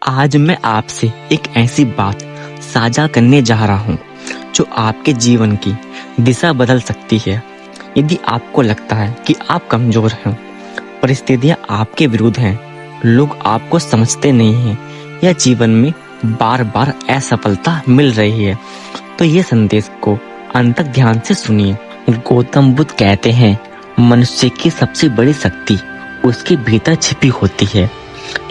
आज मैं आपसे एक ऐसी बात साझा करने जा रहा हूँ जो आपके जीवन की दिशा बदल सकती है। यदि आपको लगता है कि आप कमजोर हैं, परिस्थितियाँ आपके विरुद्ध हैं, लोग आपको समझते नहीं हैं या जीवन में बार बार असफलता मिल रही है, तो ये संदेश को अंत तक ध्यान से सुनिए। गौतम बुद्ध कहते हैं, मनुष्य की सबसे बड़ी शक्ति उसके भीतर छिपी होती है,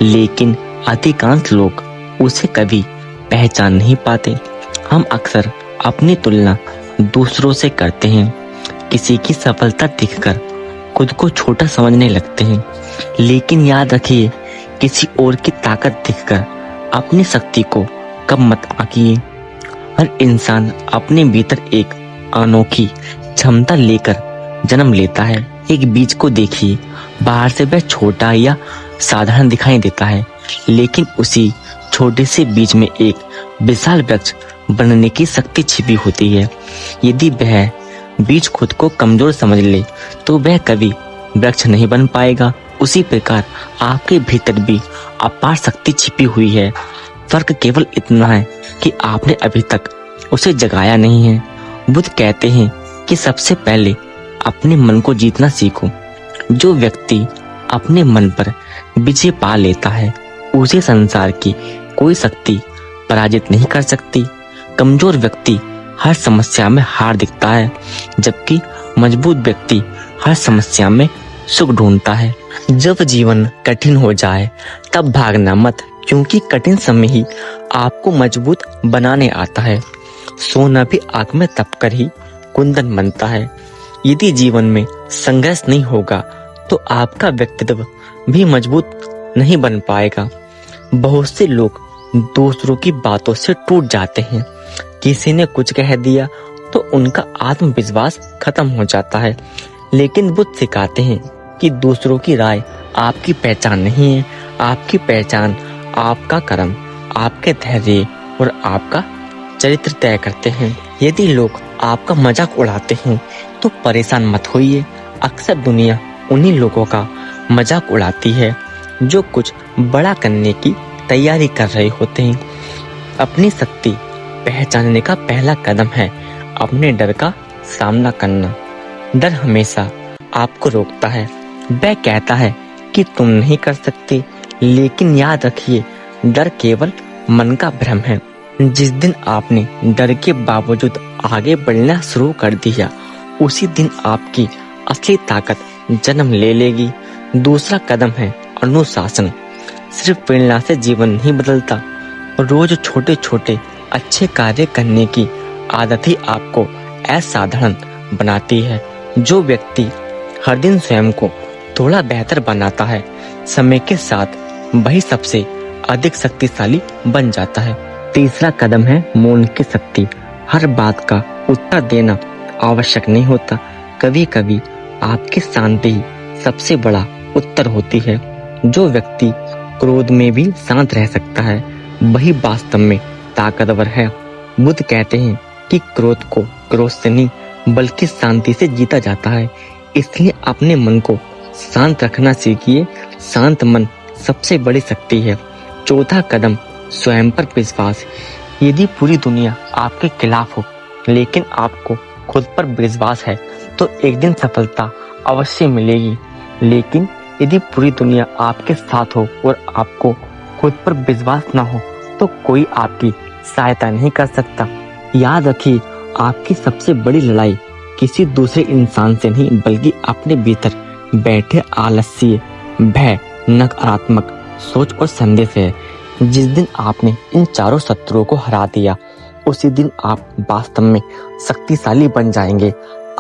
लेकिन अधिकांश लोग उसे कभी पहचान नहीं पाते। हम अक्सर अपनी तुलना दूसरों से करते हैं, किसी की सफलता देखकर खुद को छोटा समझने लगते हैं, लेकिन याद रखिए, किसी और की ताकत देखकर अपनी शक्ति को कम मत आंकिए। हर इंसान अपने भीतर एक अनोखी क्षमता लेकर जन्म लेता है। एक बीज को देखिए, बाहर से वह छोटा या साधारण दिखाई देता है, लेकिन उसी छोटे से बीज में एक विशाल वृक्ष बनने की शक्ति छिपी होती है। यदि वह बीज खुद को कमजोर समझ ले तो वह कभी वृक्ष नहीं बन पाएगा। उसी प्रकार आपके भीतर भी अपार शक्ति छिपी हुई है। फर्क केवल इतना है कि आपने अभी तक उसे जगाया नहीं है। बुद्ध कहते हैं कि सबसे पहले अपने मन को जीतना सीखो। जो व्यक्ति अपने मन पर विजय पा लेता है, उसे संसार की कोई शक्ति पराजित नहीं कर सकती। कमजोर व्यक्ति हर समस्या में हार दिखता है, जबकि मजबूत व्यक्ति हर समस्या में सुख ढूंढता है। जब जीवन कठिन हो जाए तब भागना मत, क्योंकि कठिन समय ही आपको मजबूत बनाने आता है। सोना भी आग में तपकर ही कुंदन बनता है। यदि जीवन में संघर्ष नहीं होगा तो आपका व्यक्तित्व भी मजबूत नहीं बन पाएगा। बहुत से लोग दूसरों की बातों से टूट जाते हैं। किसी ने कुछ कह दिया तो उनका आत्मविश्वास खत्म हो जाता है, लेकिन बुद्ध सिखाते हैं कि दूसरों की राय आपकी पहचान नहीं है। आपकी पहचान आपका कर्म, आपके धैर्य और आपका चरित्र तय करते हैं। यदि लोग आपका मजाक उड़ाते हैं तो परेशान मत होइए। अक्सर दुनिया उन्हीं लोगों का मजाक उड़ाती है जो कुछ बड़ा करने की तैयारी कर रहे होते हैं। अपनी शक्ति पहचानने का पहला कदम है अपने डर का सामना करना। डर हमेशा आपको रोकता है। वह कहता है कि तुम नहीं कर सकते, लेकिन याद रखिए, डर केवल मन का भ्रम है। जिस दिन आपने डर के बावजूद आगे बढ़ना शुरू कर दिया, उसी दिन आपकी असली ताकत जन्म ले लेगी। दूसरा कदम है अनुशासन। सिर्फ प्रेरणा से जीवन नहीं बदलता, रोज छोटे छोटे अच्छे कार्य करने की आदत ही आपको असाधारण बनाती है। जो व्यक्ति हर दिन स्वयं को थोड़ा बेहतर बनाता है, समय के साथ वही सबसे अधिक शक्तिशाली बन जाता है। तीसरा कदम है मौन की शक्ति। हर बात का उत्तर देना आवश्यक नहीं होता। कभी कभी आपकी शांति ही सबसे बड़ा उत्तर होती है। जो व्यक्ति क्रोध में भी शांत रह सकता है, वही वास्तव में ताकतवर है। बुद्ध कहते हैं कि क्रोध को क्रोध से नहीं बल्कि शांति से जीता जाता है। इसलिए अपने मन को शांत रखना सीखिए। शांत मन सबसे बड़ी शक्ति है। चौथा कदम स्वयं पर विश्वास। यदि पूरी दुनिया आपके खिलाफ हो, लेकिन आपको खुद पर विश्वास है, तो एक दिन सफलता अवश्य मिलेगी। लेकिन यदि पूरी दुनिया आपके साथ हो और आपको खुद पर विश्वास ना हो, तो कोई आपकी सहायता नहीं कर सकता। याद रखिए, आपकी सबसे बड़ी लड़ाई किसी दूसरे इंसान से नहीं, बल्कि अपने भीतर बैठे आलस्य, भय, नकारात्मक सोच और संदेह है। जिस दिन आपने इन चारों शत्रुओं को हरा दिया, उसी दिन आप वास्तव में शक्तिशाली बन जाएंगे।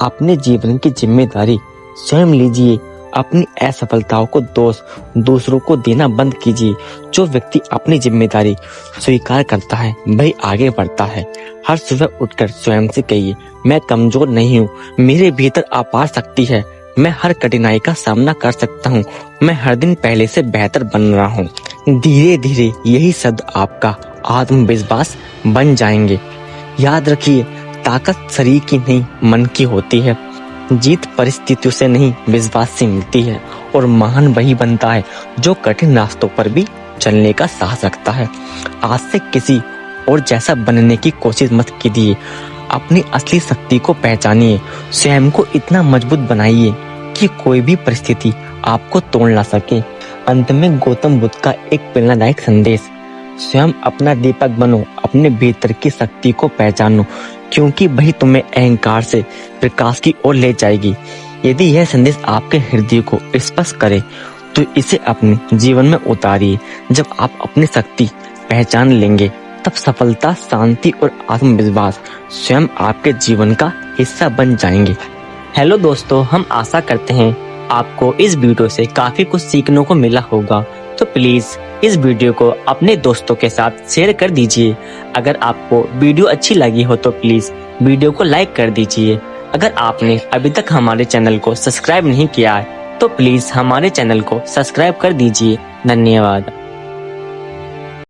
अपने जीवन की जिम्मेदारी स्वयं लीजिए। अपनी असफलताओं को दोष दूसरों को देना बंद कीजिए। जो व्यक्ति अपनी जिम्मेदारी स्वीकार करता है, वही आगे बढ़ता है। हर सुबह उठकर स्वयं से कहिए, मैं कमजोर नहीं हूँ, मेरे भीतर अपार शक्ति है, मैं हर कठिनाई का सामना कर सकता हूँ, मैं हर दिन पहले से बेहतर बन रहा हूँ। धीरे धीरे यही शब्द आपका आत्मविश्वास बन जाएंगे। याद रखिए, ताकत शरीर की नहीं, मन की होती है। जीत परिस्थितियों से नहीं, विश्वास से मिलती है। और महान वही बनता है जो कठिन रास्तों पर भी चलने का साहस रखता है। आज से किसी और जैसा बनने की कोशिश मत कीजिए। अपनी असली शक्ति को पहचानिए। स्वयं को इतना मजबूत बनाइए कि कोई भी परिस्थिति आपको तोड़ ना सके। अंत में गौतम बुद्ध का एक प्रेरणादायक संदेश, स्वयं अपना दीपक बनो, अपने भीतर की शक्ति को पहचानो, क्योंकि वही तुम्हें अहंकार से प्रकाश की ओर ले जाएगी। यदि यह संदेश आपके हृदय को स्पर्श करे तो इसे अपने जीवन में उतारिए। जब आप अपनी शक्ति पहचान लेंगे तब सफलता, शांति और आत्मविश्वास स्वयं आपके जीवन का हिस्सा बन जाएंगे। हेलो दोस्तों, हम आशा करते हैं आपको इस वीडियो से काफी कुछ सीखने को मिला होगा। तो प्लीज इस वीडियो को अपने दोस्तों के साथ शेयर कर दीजिए। अगर आपको वीडियो अच्छी लगी हो तो प्लीज वीडियो को लाइक कर दीजिए। अगर आपने अभी तक हमारे चैनल को सब्सक्राइब नहीं किया है तो प्लीज हमारे चैनल को सब्सक्राइब कर दीजिए। धन्यवाद।